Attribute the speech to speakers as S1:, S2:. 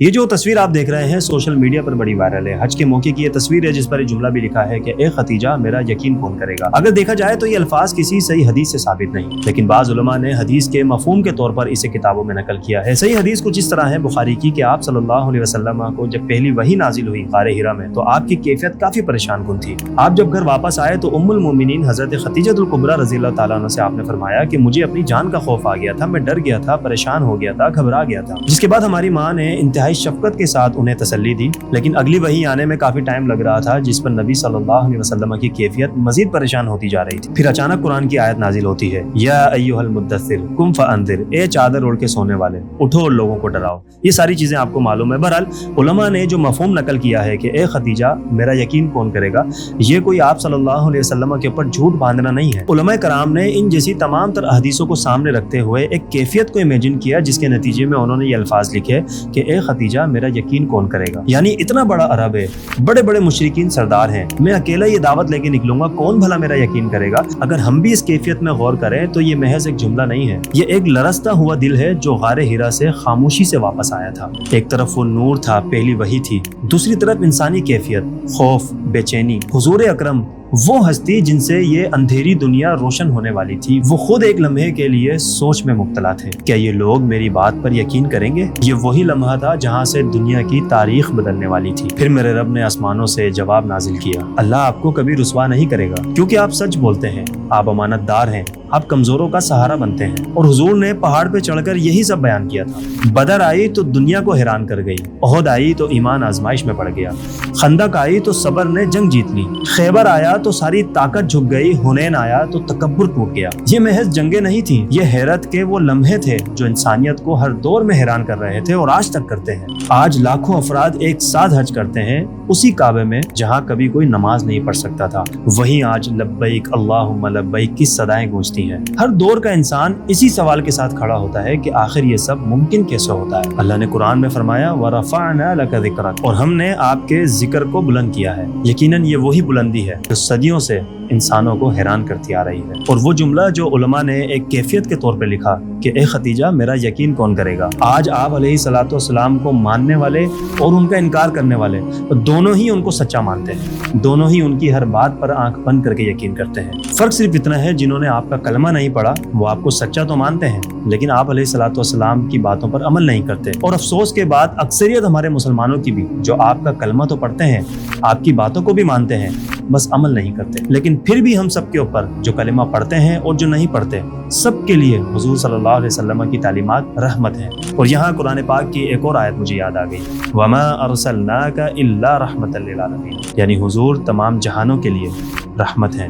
S1: یہ جو تصویر آپ دیکھ رہے ہیں سوشل میڈیا پر بڑی وائرل ہے۔ حج کے موقع کی یہ تصویر ہے جس پر یہ جملہ بھی لکھا ہے کہ اے ختیجہ میرا یقین کون کرے گا۔ اگر دیکھا جائے تو یہ الفاظ کسی صحیح حدیث سے ثابت نہیں، لیکن بعض علماء نے حدیث کے مفہوم کے طور پر اسے کتابوں میں نقل کیا ہے۔ صحیح حدیث کچھ اس طرح ہے بخاری کی کہ آپ صلی اللہ علیہ وسلم کو جب پہلی وحی نازل ہوئی غار ہرا میں تو آپ کی کیفیت کافی پریشان کن تھی۔ آپ جب گھر واپس آئے تو ام المومنین حضرت خدیجہ الکبریٰ رضی اللہ تعالیٰ عنہ سے آپ نے فرمایا کہ مجھے اپنی جان کا خوف آ گیا تھا، میں ڈر گیا تھا، پریشان ہو گیا تھا، گھبرا گیا تھا۔ جس کے بعد ہماری ماں نے انتہائی شفقت کے ساتھ انہیں تسلی دی، لیکن اگلی وحی آنے میں کافی ٹائم لگ رہا تھا جس پر نبی صلی اللہ علیہ وسلم کی کیفیت مزید پریشان ہوتی جا رہی تھی۔ پھر اچانک قرآن کی آیت نازل ہوتی ہے، یا ایھا المدثر قم فانذر، اے چادر اوڑھ کے سونے والے اٹھو اور لوگوں کو ڈراؤ۔ یہ ساری چیزیں آپ کو معلوم ہے۔ بہرحال علماء نے جو مفہوم نقل کیا ہے کہ اے خدیجہ میرا یقین کون کرے گا، یہ کوئی آپ صلی اللہ علیہ وسلم کے اوپر جھوٹ باندھنا نہیں ہے۔ علماء کرام نے ان جیسی تمام تر احادیثوں کو سامنے رکھتے ہوئے ایک کیفیت کو امیجن کیا جس کے نتیجے میں انہوں نے یہ الفاظ لکھے کہ اے خدیجہ میرا یقین کون کرے گا۔ یعنی اتنا بڑا عرب ہے، بڑے بڑے مشرکین سردار ہیں، میں اکیلا یہ دعوت لے کے نکلوں گا، کون بھلا میرا یقین کرے گا۔ اگر ہم بھی اس کیفیت میں غور کریں تو یہ محض ایک جملہ نہیں ہے، یہ ایک لرزتا ہوا دل ہے جو غار ہرا سے خاموشی سے واپس آیا تھا۔ ایک طرف وہ نور تھا، پہلی وحی تھی، دوسری طرف انسانی کیفیت، خوف، بے چینی۔ حضور اکرم وہ ہستی جن سے یہ اندھیری دنیا روشن ہونے والی تھی، وہ خود ایک لمحے کے لیے سوچ میں مبتلا تھے، کیا یہ لوگ میری بات پر یقین کریں گے؟ یہ وہی لمحہ تھا جہاں سے دنیا کی تاریخ بدلنے والی تھی۔ پھر میرے رب نے آسمانوں سے جواب نازل کیا، اللہ آپ کو کبھی رسوا نہیں کرے گا کیونکہ آپ سچ بولتے ہیں، آپ امانت دار ہیں، آپ کمزوروں کا سہارا بنتے ہیں۔ اور حضور نے پہاڑ پہ چڑھ کر یہی سب بیان کیا تھا۔ بدر آئی تو دنیا کو حیران کر گئی، احد آئی تو ایمان آزمائش میں پڑ گیا، خندق آئی تو صبر نے جنگ جیت لی، خیبر آیا تو ساری طاقت جھک گئی، حنین آیا تو تکبر ٹوٹ گیا۔ یہ محض جنگیں نہیں تھیں، یہ حیرت کے وہ لمحے تھے جو انسانیت کو ہر دور میں حیران کر رہے تھے اور آج تک کرتے ہیں۔ آج لاکھوں افراد ایک ساتھ حج کرتے ہیں اسی کعبے میں جہاں کبھی کوئی نماز نہیں پڑھ سکتا تھا، وہیں آج لبیک اللہم لبیک کی صدائیں گونجتی ہیں۔ ہر دور کا انسان اسی سوال کے ساتھ کھڑا ہوتا ہے کہ آخر یہ سب ممکن کیسے ہوتا ہے؟ اللہ نے قرآن میں فرمایا وَرَفَعْنَا لَكَ ذِكْرَكَ، اور ہم نے آپ کے ذکر کو بلند کیا ہے۔ یقیناً یہ وہی بلندی ہے جو صدیوں سے انسانوں کو حیران کرتی آ رہی ہے۔ اور وہ جملہ جو علماء نے ایک کیفیت کے طور پہ لکھا کہ اے ختیجہ میرا یقین کون کرے گا، آج آپ علیہ الصلوۃ والسلام کو ماننے والے اور ان کا انکار کرنے والے دونوں ہی ان کو سچا مانتے ہیں، دونوں ہی ان کی ہر بات پر آنکھ بند کر کے یقین کرتے ہیں۔ فرق صرف اتنا ہے جنہوں نے آپ کا کلمہ نہیں پڑھا وہ آپ کو سچا تو مانتے ہیں لیکن آپ علیہ الصلوۃ والسلام کی باتوں پر عمل نہیں کرتے۔ اور افسوس کے بعد اکثریت ہمارے مسلمانوں کی بھی جو آپ کا کلمہ تو پڑھتے ہیں، آپ کی باتوں کو بھی مانتے ہیں، بس عمل نہیں کرتے۔ لیکن پھر بھی ہم سب کے اوپر جو کلمہ پڑھتے ہیں اور جو نہیں پڑھتے، سب کے لیے حضور صلی اللہ علیہ وسلم کی تعلیمات رحمت ہیں۔ اور یہاں قرآن پاک کی ایک اور آیت مجھے یاد آ گئی، وَمَا أَرْسَلْنَاكَ إِلَّا رَحْمَةً لِّلْعَالَمِينَ، یعنی حضور تمام جہانوں کے لیے رحمت ہیں۔